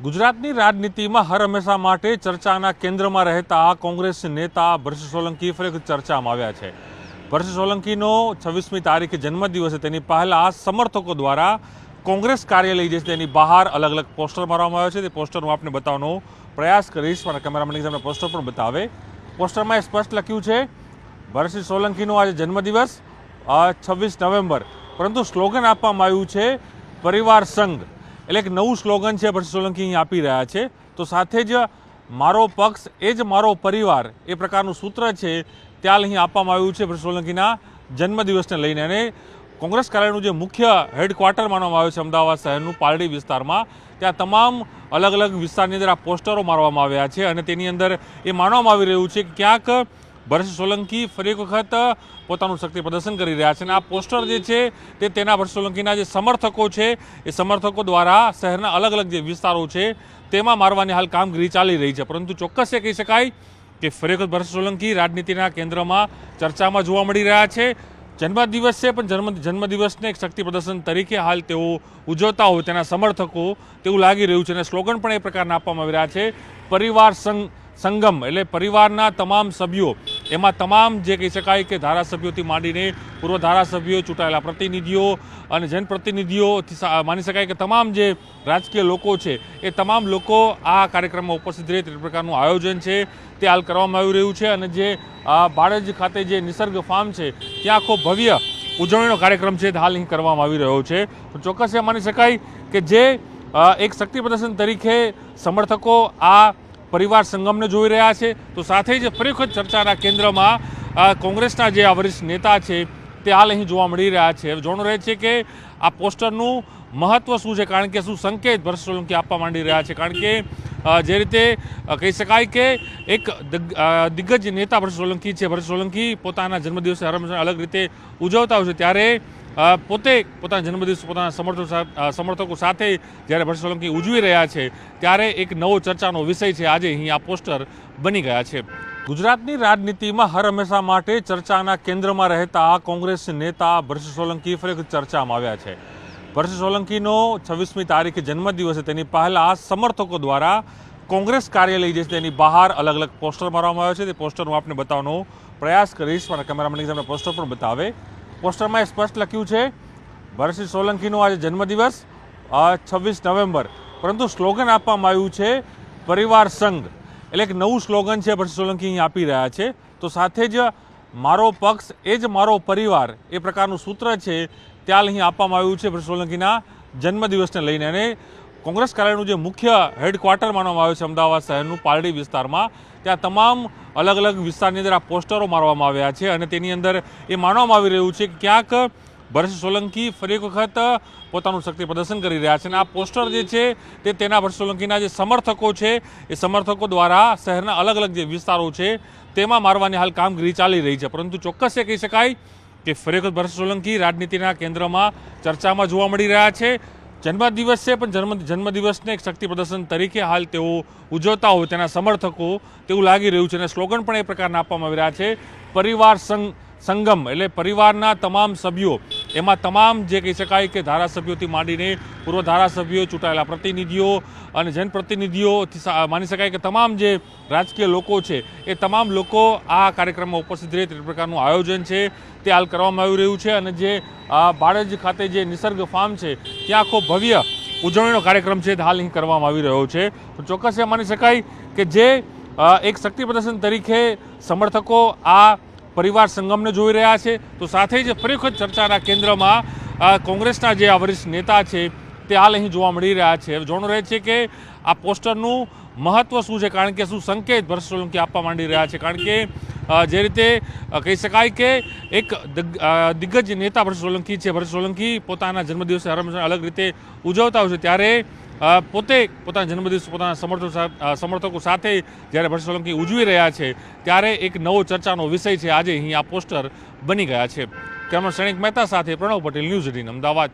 ગુજરાતની રાજનીતિમાં હર હંમેશા માટે ચર્ચાના કેન્દ્રમાં રહેતા કોંગ્રેસ નેતા ભરત સોલંકી ફરી ચર્ચામાં આવ્યા છે। ભરત સોલંકીનો 26મી તારીખે જન્મદિવસ છે, તેની પહેલા સમર્થકો દ્વારા કોંગ્રેસ કાર્યાલય જે છે તેની બહાર અલગ અલગ પોસ્ટર મારવામાં આવ્યા છે। તે પોસ્ટર હું આપને બતાવવાનો પ્રયાસ કરીશ, મારા કેમેરામેન તમને પોસ્ટર પણ બતાવે। પોસ્ટરમાં સ્પષ્ટ લખ્યું છે ભરત સોલંકીનો આજે જન્મદિવસ 26 નવેમ્બર, પરંતુ સ્લોગન આપવામાં આવ્યું છે પરિવાર સંઘ, એટલે એક નવું સ્લોગન છે ભરત સોલંકી અહીં આપી રહ્યા છે। તો સાથે જ મારો પક્ષ એ જ મારો પરિવાર એ પ્રકારનું સૂત્ર છે ત્યાં અહીં આપવામાં આવ્યું છે ભરત સોલંકીના જન્મદિવસને લઈને। અને કોંગ્રેસ કાર્યાલયનું જે મુખ્ય હેડક્વાર્ટર માનવામાં આવ્યું છે અમદાવાદ શહેરનું પાલડી વિસ્તારમાં, ત્યાં તમામ અલગ અલગ વિસ્તારની અંદર આ પોસ્ટરો મારવામાં આવ્યા છે અને તેની અંદર એ માનવામાં આવી રહ્યું છે કે ક્યાંક ભરત સોલંકી ફરી એક વખત પોતાનું શક્તિ પ્રદર્શન કરી રહ્યા છે અને આ પોસ્ટર જે છે તે તેના ભરત સોલંકીના જે સમર્થકો છે એ સમર્થકો દ્વારા શહેરના અલગ અલગ જે વિસ્તારો છે તેમાં મારવાની હાલ કામગીરી ચાલી રહી છે। પરંતુ ચોક્કસ એ કહી શકાય કે ફરી વખત ભરત સોલંકી રાજનીતિના કેન્દ્રમાં ચર્ચામાં જોવા મળી રહ્યા છે। જન્મદિવસ છે, પણ જન્મદિવસને એક શક્તિ પ્રદર્શન તરીકે હાલ તેઓ ઉજવતા હોય તેના સમર્થકો તેવું લાગી રહ્યું છે અને સ્લોગન પણ એ પ્રકારના આપવામાં આવી રહ્યા છે પરિવાર સંગમ, એટલે પરિવારના તમામ સભ્યો, એમાં તમામ જે કહી શકાય કે ધારાસભ્યોથી માંડીને પૂર્વ ધારાસભ્યો, ચૂંટાયેલા પ્રતિનિધિઓ અને જનપ્રતિનિધિઓથી માની શકાય કે તમામ જે રાજકીય લોકો છે એ તમામ લોકો આ કાર્યક્રમમાં ઉપસ્થિત રહે તે પ્રકારનું આયોજન છે તે હાલ કરવામાં આવી રહ્યું છે। અને જે બાળજ ખાતે જે નિસર્ગ ફાર્મ છે ત્યાં આખો ભવ્ય ઉજવણીનો કાર્યક્રમ છે તે હાલ અહીં કરવામાં આવી રહ્યો છે। તો ચોક્કસ એ માની શકાય કે જે એક શક્તિ પ્રદર્શન તરીકે સમર્થકો આ પરિવાર સંગમને જોઈ રહ્યા છે, તો સાથે જ ફરી વખત ચર્ચાના કેન્દ્રમાં કોંગ્રેસના જે વરિષ્ઠ નેતા છે તે હાલ અહીં જોવા મળી રહ્યા છે। જોવાનું રહે છે કે આ પોસ્ટરનું મહત્વ શું છે, કારણ કે શું સંકેત ભરત સોલંકી આપવા માંડી રહ્યા છે। કારણ કે જે રીતે કહી શકાય કે એક દિગ્ગજ નેતા ભરત સોલંકી છે, ભરત સોલંકી પોતાના જન્મદિવસે હર હંમેશા અલગ રીતે ઉજવતા હોય છે, ત્યારે પોતે પોતાના જન્મદિવસ પોતાના સમર્થકો સાથે જ્યારે ભરત સોલંકી ઉજવી રહ્યા છે ત્યારે એક નવો ચર્ચાનો વિષય છે આજે અહીં આ પોસ્ટર બની ગયા છે। ગુજરાતની રાજનીતિમાં હર હંમેશા માટે ચર્ચાના કેન્દ્રમાં રહેતા કોંગ્રેસ નેતા ભરત સોલંકી ફરી ચર્ચામાં આવ્યા છે। ભરત સોલંકીનો 26મી તારીખે જન્મદિવસ છે, તેની પહેલા સમર્થકો દ્વારા કોંગ્રેસ કાર્યાલય જે છે તેની બહાર અલગ અલગ પોસ્ટર મારવામાં આવ્યા છે। તે પોસ્ટર હું આપને બતાવવાનો પ્રયાસ કરીશ, મારા કેમેરામેન તમને પોસ્ટર પણ બતાવે। પોસ્ટરમાં સ્પષ્ટ લખ્યું છે ભરત સોલંકીનો આજે જન્મદિવસ 26 નવેમ્બર, પરંતુ સ્લોગન આપવામાં આવ્યું છે પરિવાર સંઘ, એટલે એક નવું સ્લોગન છે ભરત સોલંકી અહીં આપી રહ્યા છે। તો સાથે જ મારો પક્ષ એ જ મારો પરિવાર એ પ્રકારનું સૂત્ર છે ત્યાં અહીં આપવામાં આવ્યું છે ભરત સોલંકીના જન્મદિવસને લઈને। અને કોંગ્રેસ કાર્યાલયનું જે મુખ્ય હેડક્વાર્ટર માનવામાં આવ્યું છે અમદાવાદ શહેરનું પાલડી વિસ્તારમાં, ત્યાં તમામ અલગ અલગ વિસ્તારની અંદર આ પોસ્ટરો મારવામાં આવ્યા છે અને તેની અંદર એ માનવામાં આવી રહ્યું છે કે ક્યાંક ભરત સોલંકી ફરી એક વખત પોતાનું શક્તિ પ્રદર્શન કરી રહ્યા છે અને આ પોસ્ટર જે છે તે તેના ભરત સોલંકીના જે સમર્થકો છે એ સમર્થકો દ્વારા શહેરના અલગ અલગ જે વિસ્તારો છે તેમાં મારવાની હાલ કામગીરી ચાલી રહી છે। પરંતુ ચોક્કસ એ કહી શકાય કે ફરી વખત ભરત સોલંકી રાજનીતિના કેન્દ્રમાં ચર્ચામાં જોવા મળી રહ્યા છે। જન્મદિવસ છે, પણ જન્મદિવસને એક શક્તિ પ્રદર્શન તરીકે હાલ તેઓ ઉજવતા હોય તેના સમર્થકો તેવું લાગી રહ્યું છે અને સ્લોગન પણ એ પ્રકારના આપવામાં આવી રહ્યા છે પરિવાર સંગમ, એટલે પરિવારના તમામ સભ્યો, એમાં તમામ જે કહી શકાય કે ધારાસભ્યોથી માંડીને પૂર્વ ધારાસભ્યો, ચૂંટાયેલા પ્રતિનિધિઓ અને જનપ્રતિનિધિઓથી માની શકાય કે તમામ જે રાજકીય લોકો છે એ તમામ લોકો આ કાર્યક્રમમાં ઉપસ્થિત રહે તે પ્રકારનું આયોજન છે તે હાલ કરવામાં આવી રહ્યું છે। અને જે બાળજ ખાતે જે નિસર્ગ ફાર્મ છે ત્યાં આખો ભવ્ય ઉજવણીનો કાર્યક્રમ છે તે હાલ અહીં કરવામાં આવી રહ્યો છે। તો ચોક્કસ એ માની શકાય કે જે એક શક્તિ પ્રદર્શન તરીકે સમર્થકો આ પરિવાર સંગમને જોઈ રહ્યા છે, તો સાથે જ ફરી વખત ચર્ચાના કેન્દ્રમાં કોંગ્રેસના જે વરિષ્ઠ નેતા છે તે હાલ અહીં જોવા મળી રહ્યા છે। જોવાનું રહે છે કે આ પોસ્ટરનું મહત્વ શું છે, કારણ કે શું સંકેત ભરત સોલંકી આપવા માંડી રહ્યા છે। કારણ કે જે રીતે કહી શકાય કે એક દિગ્ગજ નેતા ભરત સોલંકી છે, ભરત સોલંકી પોતાના જન્મદિવસે હર હંમેશા અલગ રીતે ઉજવતા હોય છે, ત્યારે પોતે પોતાના જન્મદિવસ પોતાના સમર્થકો સાથે જ્યારે ભરત સોલંકી ઉજવી રહ્યા છે ત્યારે એક નવો ચર્ચાનો વિષય છે આજે અહીં આ પોસ્ટર બની ગયા છે। કેમેરામેન સૈનિક મહેતા સાથે પ્રણવ પટેલ, ન્યૂઝ 18 અમદાવાદ।